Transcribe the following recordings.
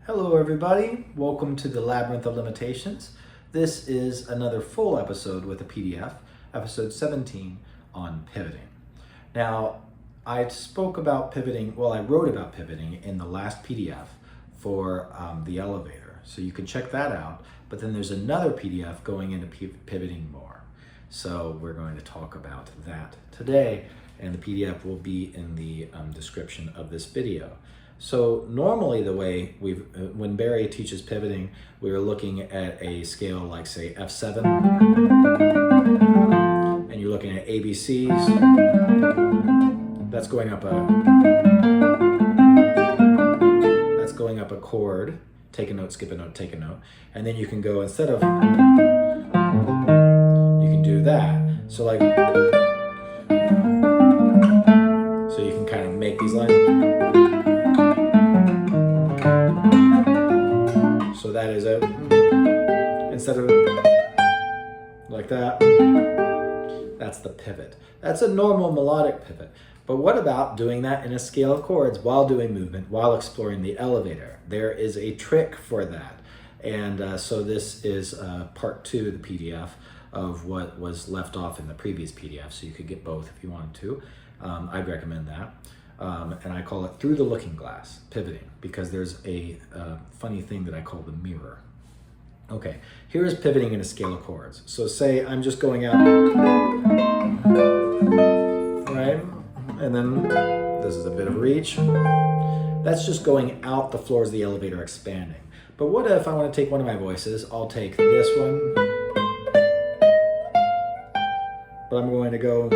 Hello everybody, welcome to the Labyrinth of Limitations. This is another full episode with a PDF, episode 17 on pivoting. Now, I spoke about pivoting, I wrote about pivoting in the last PDF for the elevator, so you can check that out, but then there's another PDF going into pivoting more. So we're going to talk about that today, and the PDF will be in the description of this video. So normally the way when Barry teaches pivoting, we were looking at a scale like say F7, and you're looking at ABCs. That's going up a chord, take a note, skip a note, take a note, and then you can go instead of, you can do that. So like, so you can kind of make these lines. So that is a, instead of like that, that's the pivot. That's a normal melodic pivot. But what about doing that in a scale of chords while doing movement, while exploring the elevator? There is a trick for that. And so this is part 2 of the PDF of what was left off in the previous PDF. So you could get both if you wanted to. I'd recommend that. And I call it through the looking glass, pivoting, because there's a funny thing that I call the mirror. Okay, here is pivoting in a scale of chords. So say I'm just going out, right? And then this is a bit of reach. That's just going out the floors of the elevator, expanding. But what if I want to take one of my voices? I'll take this one, but I'm going to go,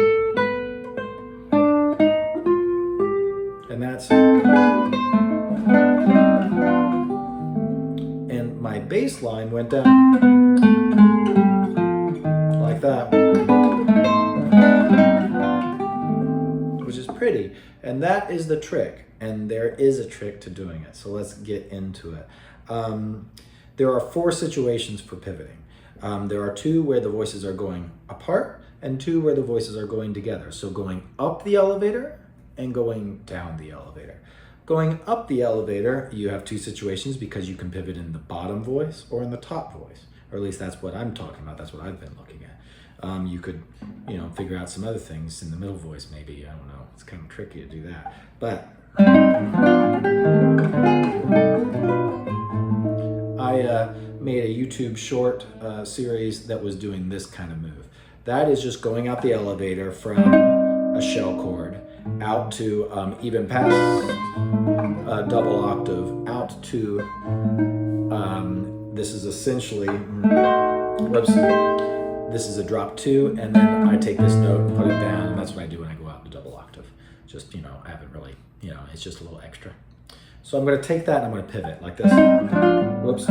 and that's, and my bass line went down like that, which is pretty. And that is the trick, and there is a trick to doing it. So let's get into it. There are 4 situations for pivoting. There are 2 where the voices are going apart and 2 where the voices are going together. So going up the elevator and going down the elevator. Going up the elevator, you have 2 situations because you can pivot in the bottom voice or in the top voice, or at least that's what I'm talking about. That's what I've been looking at. You could, figure out some other things in the middle voice, maybe. I don't know. It's kind of tricky to do that. But I made a YouTube short series that was doing this kind of move. That is just going out the elevator from a shell chord out to even past a double octave, out to, this is essentially, this is a drop 2, and then I take this note and put it down, and that's what I do when I go out to double octave. Just, I haven't really, it's just a little extra. So I'm going to take that and I'm going to pivot like this. Whoops.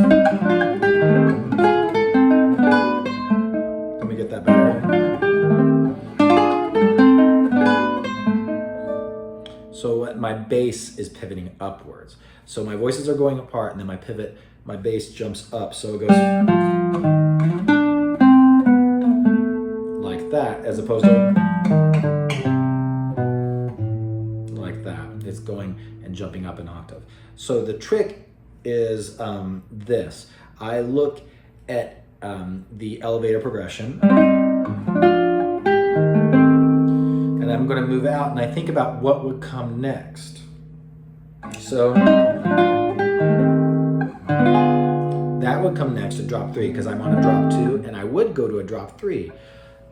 Let me get that better. So my bass is pivoting upwards. So my voices are going apart, and then my bass jumps up. So it goes like that, as opposed to like that. It's going and jumping up an octave. So the trick is this. I look at the elevator progression, and I'm going to move out, and I think about what would come next. So that would come next to drop 3 because I'm on a drop 2, and I would go to a drop 3.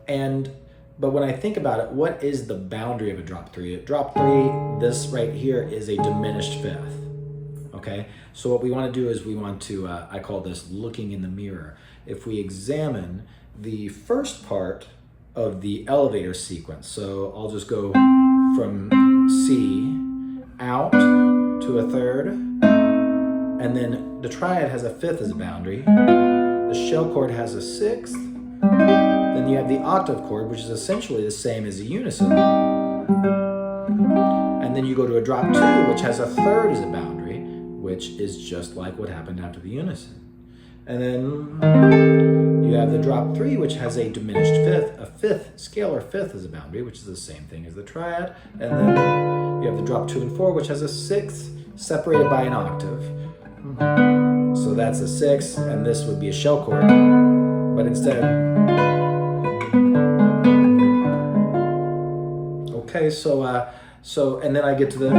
But when I think about it, what is the boundary of a drop 3? At drop 3, this right here is a diminished 5th. Okay, so what we want to do is we want to, I call this looking in the mirror. If we examine the first part of the elevator sequence, so I'll just go from C out to a 3rd, and then the triad has a 5th as a boundary, the shell chord has a 6th, then you have the octave chord, which is essentially the same as a unison, and then you go to a drop 2, which has a 3rd as a boundary, which is just like what happened after the unison. And then you have the drop 3, which has a diminished 5th, a 5th, scalar 5th as a boundary, which is the same thing as the triad. And then you have the drop 2 and 4, which has a 6th separated by an octave. So that's a 6, and this would be a shell chord. But instead, okay, so and then I get to the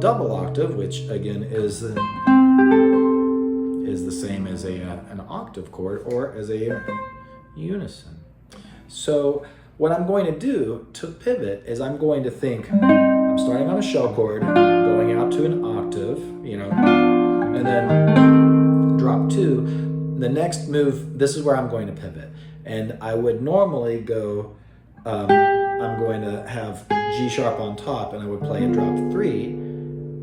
double octave, which again is the same as an octave chord or as a unison. So what I'm going to do to pivot is I'm going to think, I'm starting on a shell chord, going out to an octave, you know, and then drop 2. The next move, this is where I'm going to pivot. And I would normally go, I'm going to have G sharp on top and I would play a drop 3,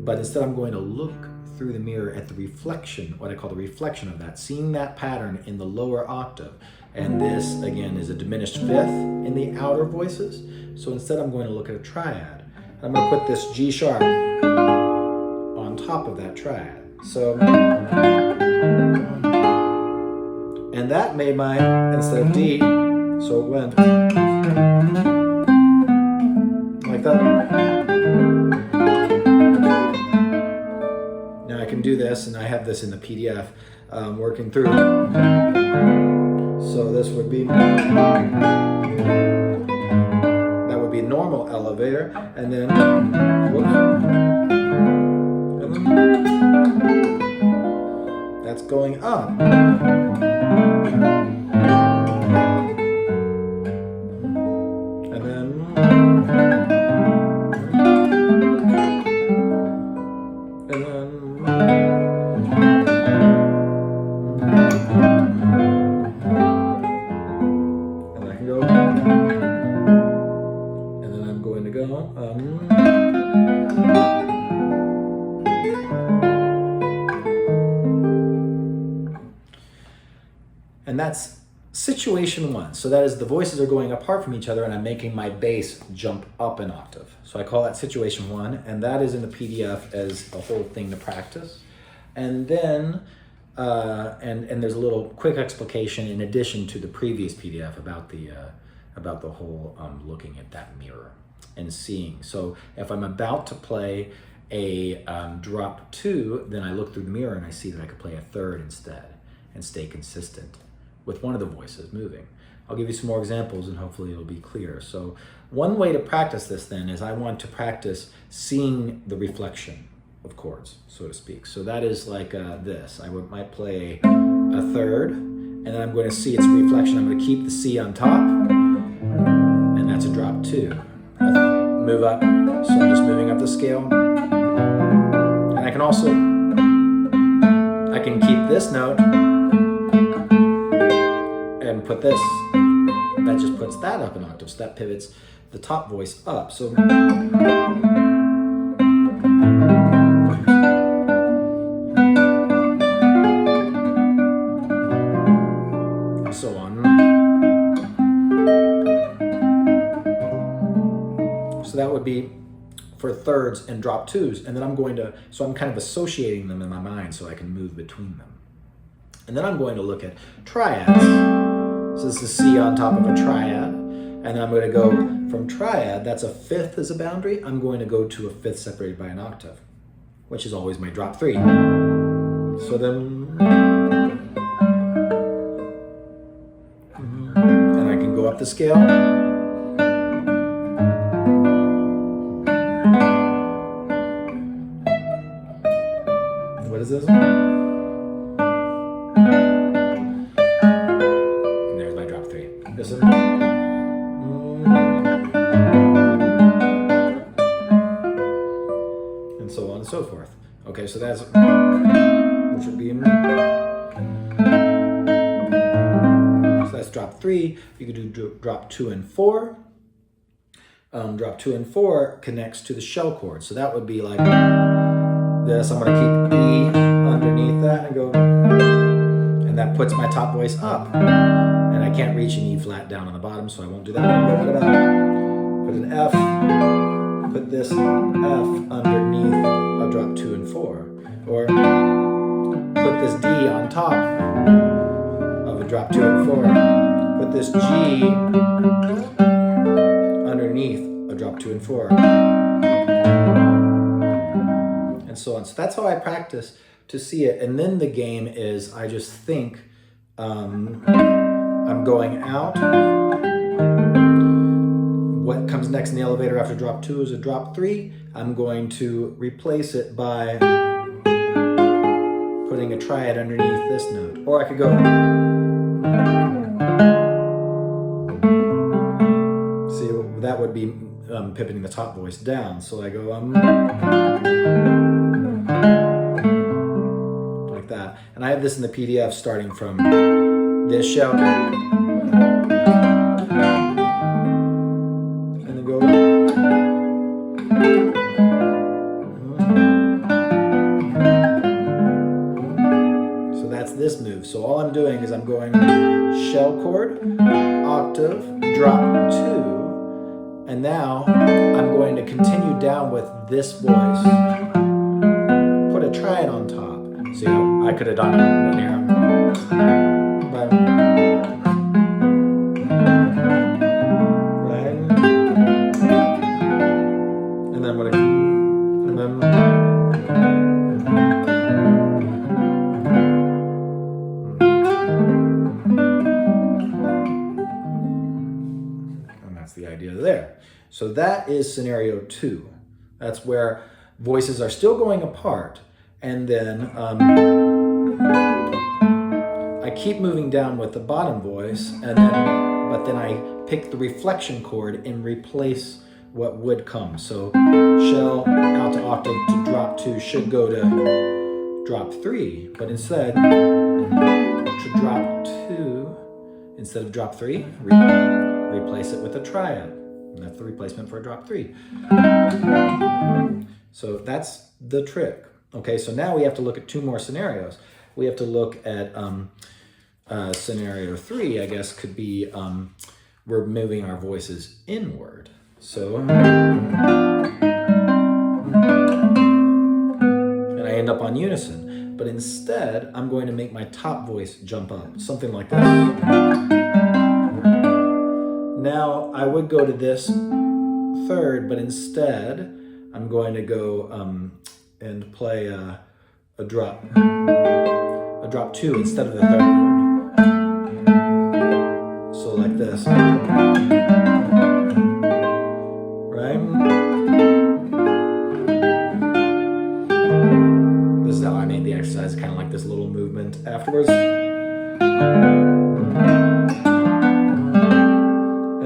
but instead I'm going to look through the mirror at the reflection, what I call the reflection of that, seeing that pattern in the lower octave. And this, again, is a diminished 5th in the outer voices. So instead I'm going to look at a triad. I'm going to put this G sharp on top of that triad. So, and that made my, instead of D, so it went like that. Now I can do this, and I have this in the PDF working through. So this would be, that would be normal elevator, and then, whoops, and then that's going up. And then, and that's situation 1. So that is the voices are going apart from each other and I'm making my bass jump up an octave. So I call that situation 1, and that is in the PDF as a whole thing to practice. And then, and there's a little quick explication in addition to the previous PDF about the whole looking at that mirror and seeing. So if I'm about to play a drop 2, then I look through the mirror and I see that I could play a 3rd instead and stay consistent with one of the voices moving. I'll give you some more examples and hopefully it'll be clear. So one way to practice this then is I want to practice seeing the reflection of chords, so to speak. So that is like this. I might play a 3rd, and then I'm going to see its reflection. I'm going to keep the C on top, and that's a drop 2. Move up, so I'm just moving up the scale. And I can also, I can keep this note and put this, that just puts that up an octave, so that pivots the top voice up. So so on. So that would be for 3rds and drop 2s, and then I'm going to, so I'm kind of associating them in my mind so I can move between them. And then I'm going to look at triads. So this is C on top of a triad, and then I'm going to go from triad, that's a 5th as a boundary, I'm going to go to a 5th separated by an octave, which is always my drop 3. So then, and I can go up the scale. What is this? And there's my drop 3. Listen. And so on and so forth. Okay, so that's, which would be, so that's drop 3. You could do drop 2 and 4. Drop 2 and 4 connects to the shell chord. So that would be like this. I'm going to keep E underneath that and go, and that puts my top voice up. And I can't reach an E flat down on the bottom, so I won't do that. Put an F, put this F underneath a drop 2 and 4. Or put this D on top of a drop 2 and 4. Put this G underneath a drop 2 and 4. And and so on. So that's how I practice to see it. And then the game is I just think I'm going out. What comes next in the elevator after drop 2 is a drop 3. I'm going to replace it by putting a triad underneath this note. Or I could go. See, that would be pivoting the top voice down. So I go like that. And I have this in the PDF starting from this shell. And then go. So that's this move. So all I'm doing is I'm going shell chord, octave, drop 2. And now I'm going to continue down with this voice. Put a triad on top. See, I could have done it here. But, right? And then what? And then. And that's the idea there. So that is scenario 2. That's where voices are still going apart, and then I keep moving down with the bottom voice, and but then I pick the reflection chord and replace what would come. So shell out to octave to drop 2 should go to drop 3, but instead to drop 2 instead of drop 3, replace it with a triad. And that's the replacement for a drop 3. So that's the trick. Okay, so now we have to look at 2 more scenarios. We have to look at scenario 3, I guess, could be we're moving our voices inward. So, and I end up on unison. But instead, I'm going to make my top voice jump up, something like this. Now, I would go to this third, but instead, I'm going to go and play a drop 2 instead of the third. So like this. Right? This is how I made the exercise, kind of like this little movement afterwards.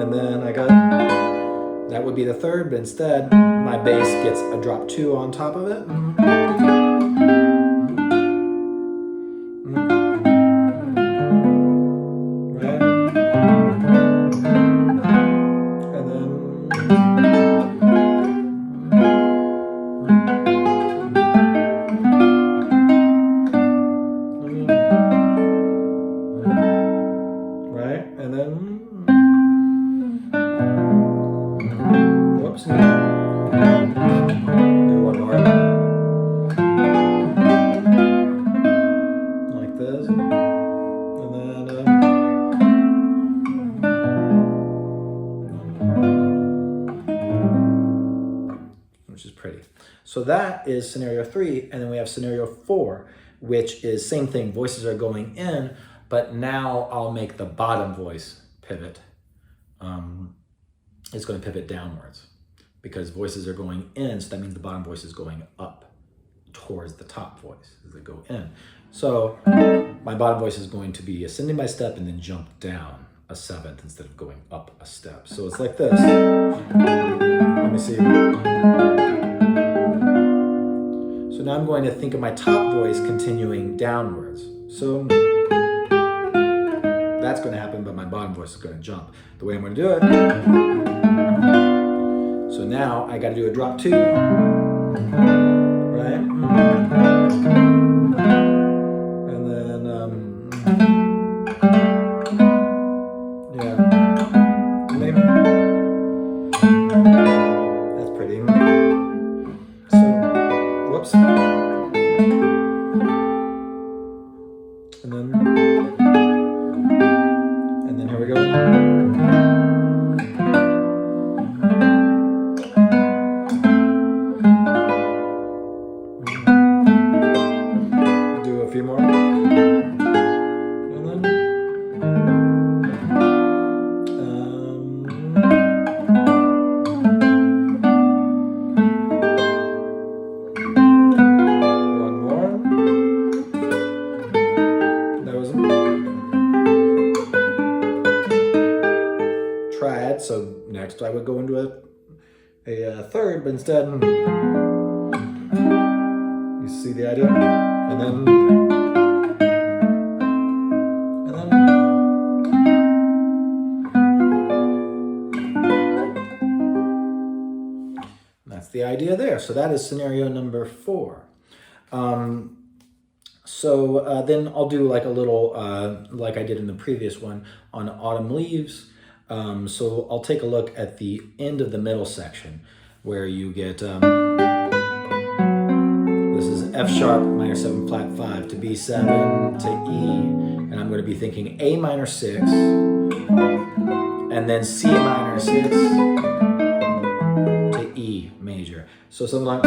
And then I got, that would be the third, but instead my bass gets a drop 2 on top of it. Right? And then, right? And then, whoops. Do one more. Like this. And then, which is pretty. So that is scenario 3, and then we have scenario 4, which is same thing. Voices are going in, but now I'll make the bottom voice pivot. It's going to pivot downwards because voices are going in, so that means the bottom voice is going up towards the top voice as they go in. So my bottom voice is going to be ascending by step and then jump down a 7th instead of going up a step. So it's like this. Let me see. So now I'm going to think of my top voice continuing downwards. So that's going to happen, but my bottom voice is going to jump. The way I'm going to do it. So now I got to do a drop 2, right? And then, yeah, maybe. That's pretty. So, whoops. And then here we go. few more. And then one more. That was triad. So next I would go into a third, but instead, you see the idea? And then that's the idea there. So that is scenario number 4. Then I'll do like a little, like I did in the previous one on autumn leaves. So I'll take a look at the end of the middle section where you get, this is F sharp minor 7 flat 5 to B7 to E, and I'm going to be thinking A minor 6, and then C minor 6 to E major. So something like,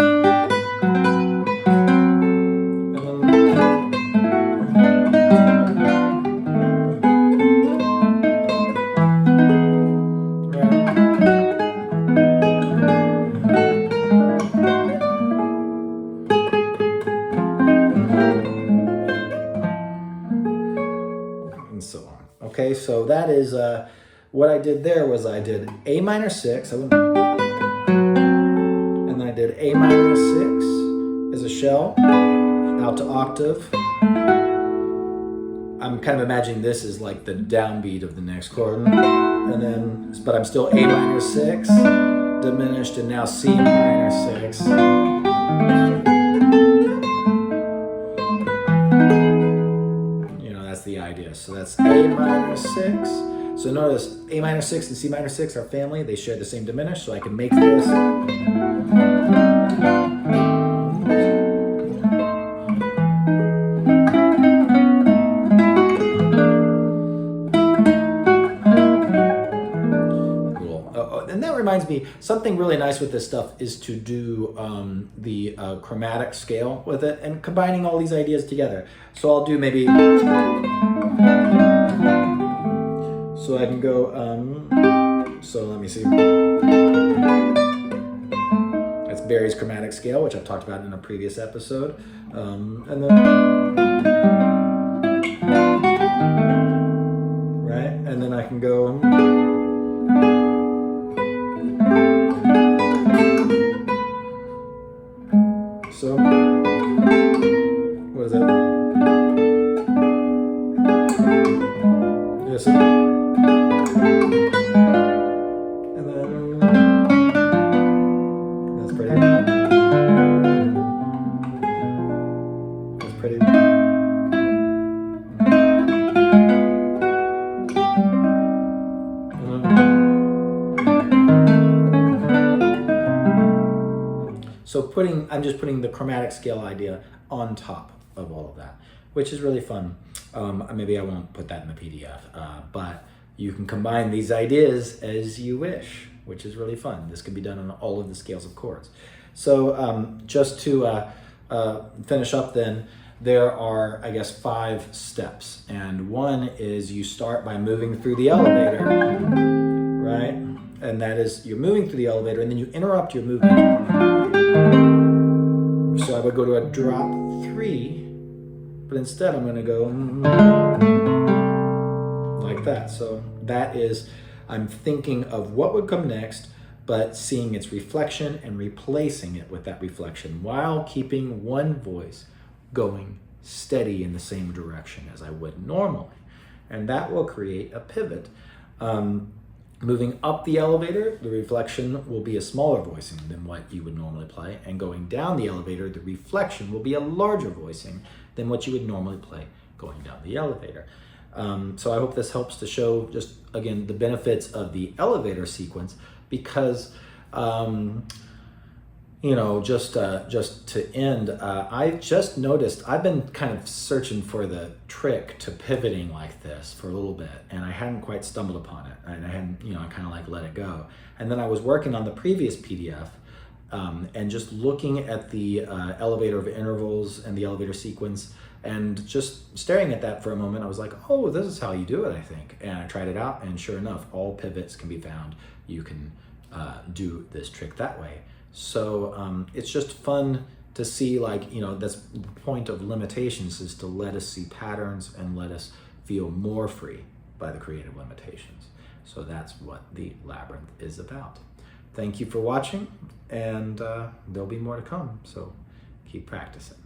okay, so that is what I did there was I did A minor 6, and then I did A minor 6 as a shell, out to octave. I'm kind of imagining this is like the downbeat of the next chord, and then, but I'm still A minor 6, diminished, and now C minor 6. The idea. So that's A minor 6. So notice A minor 6 and C minor 6 are family. They share the same diminished, so I can make this. Cool. And that reminds me, something really nice with this stuff is to do the chromatic scale with it and combining all these ideas together. So I'll do maybe, so I can go, so let me see. That's Barry's chromatic scale, which I've talked about in a previous episode. And then, right? And then I can go, so, what is that? Yes. And then that's pretty. That's pretty. So I'm just putting the chromatic scale idea on top of all of that, which is really fun. Maybe I won't put that in the PDF, but you can combine these ideas as you wish, which is really fun. This can be done on all of the scales of chords. So just to finish up then, there are, I guess, 5 steps. And one is you start by moving through the elevator, right? And that is, you're moving through the elevator and then you interrupt your movement. So I would go to a drop 3, but instead I'm going to go like that. So that is, I'm thinking of what would come next, but seeing its reflection and replacing it with that reflection while keeping one voice going steady in the same direction as I would normally. And that will create a pivot. Moving up the elevator, the reflection will be a smaller voicing than what you would normally play. And going down the elevator, the reflection will be a larger voicing than what you would normally play going down the elevator. So I hope this helps to show just, again, the benefits of the elevator sequence because, you know, just to end, I just noticed, I've been kind of searching for the trick to pivoting like this for a little bit, and I hadn't quite stumbled upon it, and I hadn't, you know, I kind of like let it go. And then I was working on the previous PDF, and just looking at the elevator of intervals and the elevator sequence and just staring at that for a moment, I was like, oh, this is how you do it, I think. And I tried it out, and sure enough, all pivots can be found. You can do this trick that way. So it's just fun to see, like, that's the point of limitations, is to let us see patterns and let us feel more free by the creative limitations. So that's what the labyrinth is about. Thank you for watching, and there'll be more to come, so keep practicing.